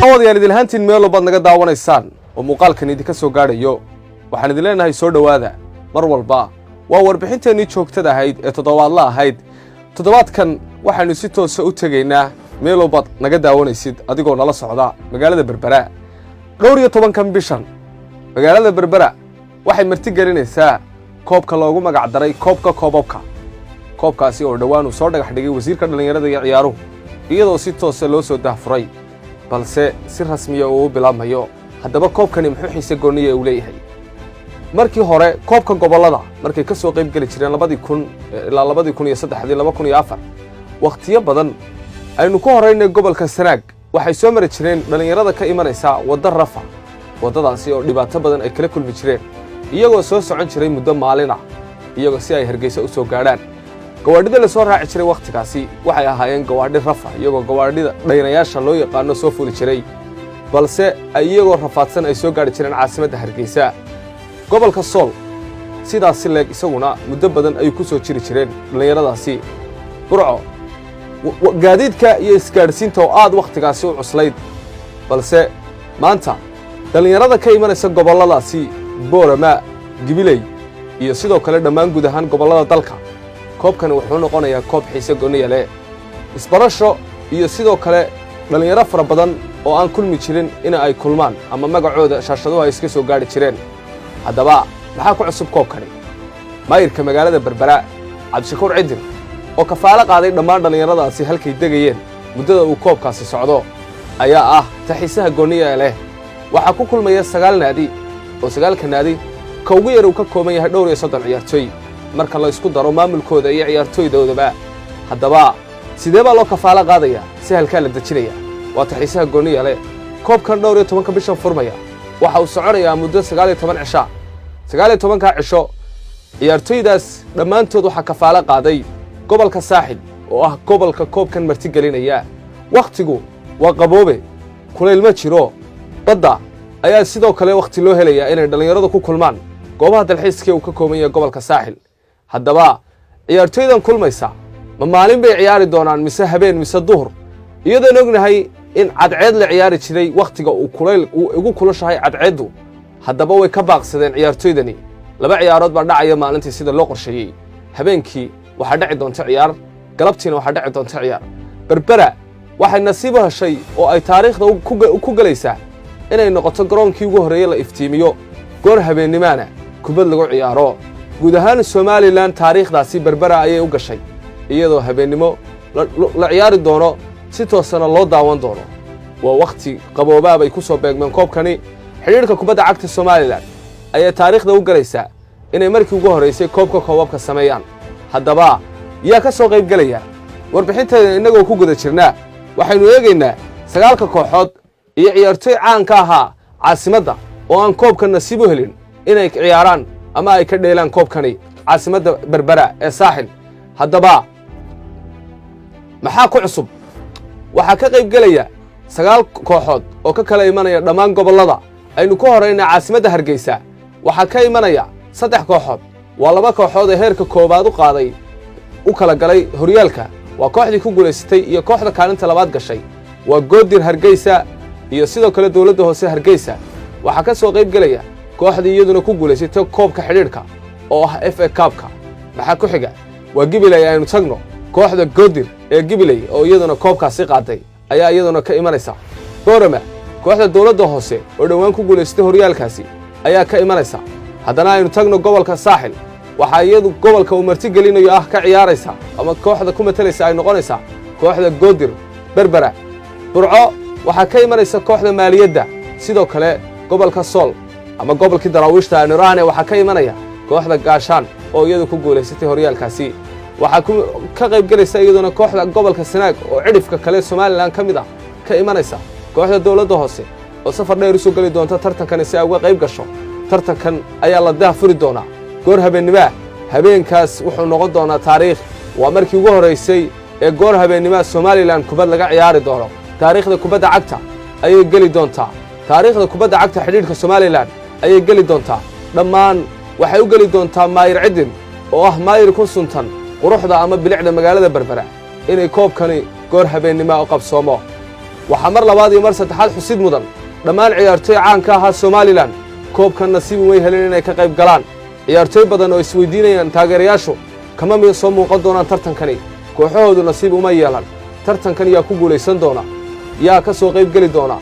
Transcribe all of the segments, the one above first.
awadayaal idil hantiin meel walbaad naga daawanaysaan oo muuqaalkan idinka soo gaadhayo waxaan idin leenahay soo dhawaada mar walba waa warbixinteennii joogtada ahayd ee toddobaadla ahayd toddobaadkan waxaanu si toos ah u tegaynaa meel walbaad naga daawanaysid adigoo nala socda magaalada Berbera 12 bishan magaalada Berbera waxay marti gelinaysaa koobka loogu magac daray koobka koobkaasi oo dhawaan uu soo dhagax dhigay wasiirka dhalinyarada iyo ciyaaruhu iyadoo si toos ah loo soo daahfuray balse si rasmi ah oo bilaabmayo haddaba koobkani muxuu xiise gooniye u leeyahay markii hore koobka gobolada markay ka soo qayb gali jireen 2000 ilaa 2003 2004 waqtiyo badan aynu ku horeynay gobolka Sanaag waxay soo mari jireen dhalinyarada ka imanaysa wadada Rafa wadadaasi oo dhibaato badan ay kala kulmi jireen iyagoo soo socon jiray muddo maalin ah iyagoo si ay Hargeysa u soo gaadhaan gawaadhida la soo raaci jiray waqtigaasi waxay ahaayeen gawaadhi Rafa iyagoo gawaadhida dhaynayaasha loo yaqaan soo fuuli jiray balse iyagoo rafaadsan ay soo gaari jireen caasimadda Hargeysa gobolka Sool sidaas leeg isaguna muddo badan ay ku soo jiri jireen dhalinyaradaasi burco gaadiidka iyo isgaarsiinta oo aad waqtigaasi u cuslayd balse maanta dhalinyarada ka imanaysa goboladaasi Boorama Gibiley iyo sidoo kale dhammaan guud ahaan gobolada dalka koobkan wuxuu noqonayaa koob xiise gooniye leh isbarasho iyo sidoo kale dhalinyaro fara badan oo aan kulmi jirin in ay kulmaan ama magacooda shaashaduhu ay iska soo gaari jireen haddaba maxaa ku cusub koobkani maayirka magaalada Berbera Cabdishakuur Cidin oo kafaalo qaaday dhammaan dhalinyaradaasi halkay degayeen muddada uu koobkaasi socdo ayaa ah taxiisaha gooniye leh waxa ku kulmaya 9 naadi oo 9 naadi ka ugu yar uu ka kooban yahay 30 ciyaartoy marka la isku daro maamulkooda iyo ciyaartoydoodaba haddaba sidee baa loo kafaalo qaadaya si halka la dajinaya waa taxiisaha gooniye leh koobkan 12 bishan furmaya waxa uu soconayaa muddo 19 cisho 19 cisho ciyaartoydaas dhammaantood waxa kafaalo qaaday gobolka Saaxil oo ah gobolka koobkan marti gelinaya waqtigu waa qaboobe kuleyl ma jiro badda ayaa sidoo kale waqti loo helaya inay dhalinyaradu ku kulmaan goobaha dalxiiska uu ka kooban yahay gobolka Saaxil haddaba ciyaartoydan kulmaysa ma maalin bay ciyaari doonaan mise habeen mise duhur iyadoo ognahay in cadceed la ciyaari jiray waqtiga uu kuleyl ugu kulushahay cadceedu haddaba way ka baaqsadeen ciyaartoydani laba ciyaarood baa dhacaya maalintii sida loo qorsheeyay habeenkii waxa dhici doonta ciyaar galabtiina waxa dhici doonta ciyaar Berbera waxay nasiib u heshay oo ay taariikhda ku galaysaa inay noqoto garoonkii ugu horeeyay la iftiimiyo goor habeenimana kubad lagu ciyaaro guud ahaan Somaliland taariikhdaasi Berbera ayay u gashay iyadoo habeenimo la ciyaari doono si toosana loo daawan doono waa waqti qaboobaab ay ku soo beegmeen koobkani xiriirka kubadda cagta Somaliland ayay taariikhda u galaysaa inay markii ugu horeysay koobka sameeyaan haddaba yaa ka soo qayb galaya warbixinteeda inagoo ku guda jirnaa waxaynu eegaynaa 9 kooxood iyo ciyaartoy caan ka ahaa caasimadda oo aan koobka nasiib u helin inay ciyaaraan ama ay ka dheelaan koobkani caasimadda Berbera ee Saaxil haddaba maxaa ku cusub waxa ka qayb galaya 9 kooxood oo ka kala imanaya dhammaan gobolada aynu ku horeynaa caasimadda Hargeysa waxa ka imanaya 3 kooxood waa 2 kooxood ee heerka koobaad u qaaday u kala galay horyaalka waa kooxdii ku guuleysatay iyo kooxda kaalinta labaad gashay waa Goodir Hargeysa iyo sidoo kale dawladda hoose Hargeysa waxa ka soo qayb galaya kooxdii iyaduna ku guuleysatay koobka xiriirka oo ah FA Cup-ka waxa ku xiga waa Gibiley aynu tagno kooxda Goodir ee Gibiley oo iyaduna koobkaasi qaaday ayaa iyaduna ka imanaysa Boorama kooxda dawladda hoose oo dhawaan ku guuleysatay horyaalkaasi ayaa ka imanaysa haddana aynu tagno gobolka Saaxil waxa iyadu gobolka uu marti gelinayo ah ka ciyaaraysa ama kooxda ku matalaysa ay noqonaysa kooxda Goodir Berbera burco waxa ka imanaysa kooxda maaliyadda sidoo kale gobolka Sool ama gobolka Daraawiishta aynu raahne waxa ka imanaya kooxda Gaashaan oo iyadu ku guuleysatay horyaalkaasi waxa ka qayb galaysa iyaduna kooxda gobolka Sanaag oo cidhifka kale Somaliland kamid ah ka imanaysa kooxda dawladda hoose oo safar dheer u soo gali doonta tartankan si ay uga qayb gasho tartankan ayaa la daahfuri doonaa goor habeenimo habeenkaas wuxuu noqon doonaa taariikh waa markii ugu horeysay ee goor habeenimo Somaliland kubad laga ciyaari doono taariikhda kubadda cagta ayay gali doontaa taariikhda kubadda cagta xiriirka Somaliland ayay gali doontaa dhammaan waxay u gali doontaa maayir Cidin oo ah maayir ku suntan quruxda ama bilicda magaalada Berbera inay koobkani goor habeenimo u qabsoomo waxaa mar labaad iyo mar saddexaad xusid mudan dhammaan ciyaartooy caan ka ahaa somalilan koobkan nasiib umay helin inay ka qayb galaan ciyaartooy badan oo isweydiinayaan taageerayaashu kama soo muuqan doonaan tartankani kooxahoodu nasiib uma yeelan tartankan yaa ku guulaysan doona yaa ka soo qayb geli doona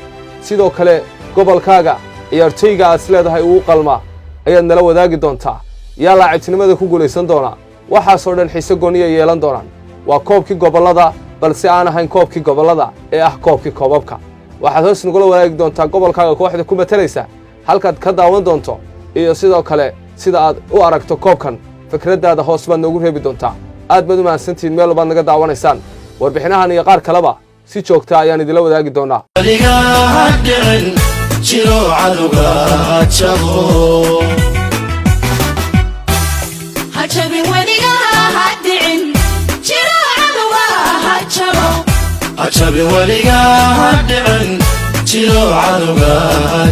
sidoo kale gobolkaaga ciyaartooyga aad is leedahay ugu qalmaa ayaad nala wadaagi doontaa yaa laacibtinimada ku guulaysan doona waxaasoo dhan xiise gooniya yeelan doonaan waa koobkii gobollada balse aan ahayn koobkii gobollada ee ah koobkii koobabka waxaad hoos nagula wadaagi doontaa gobolkaaga kooxda ku matalaysa halkaad ka daawan doonto iyo sidoo kale sida aad u aragto koobkan fikraddaada hoos baad noogu reebi doontaa aad baad u mahadsantihiin meel walbaad naga daawanaysaan warbixinahan iyo qaar kaleba si joogta ayaan idinla wadaagi doonaa عجب وليها دعن جلو عدوها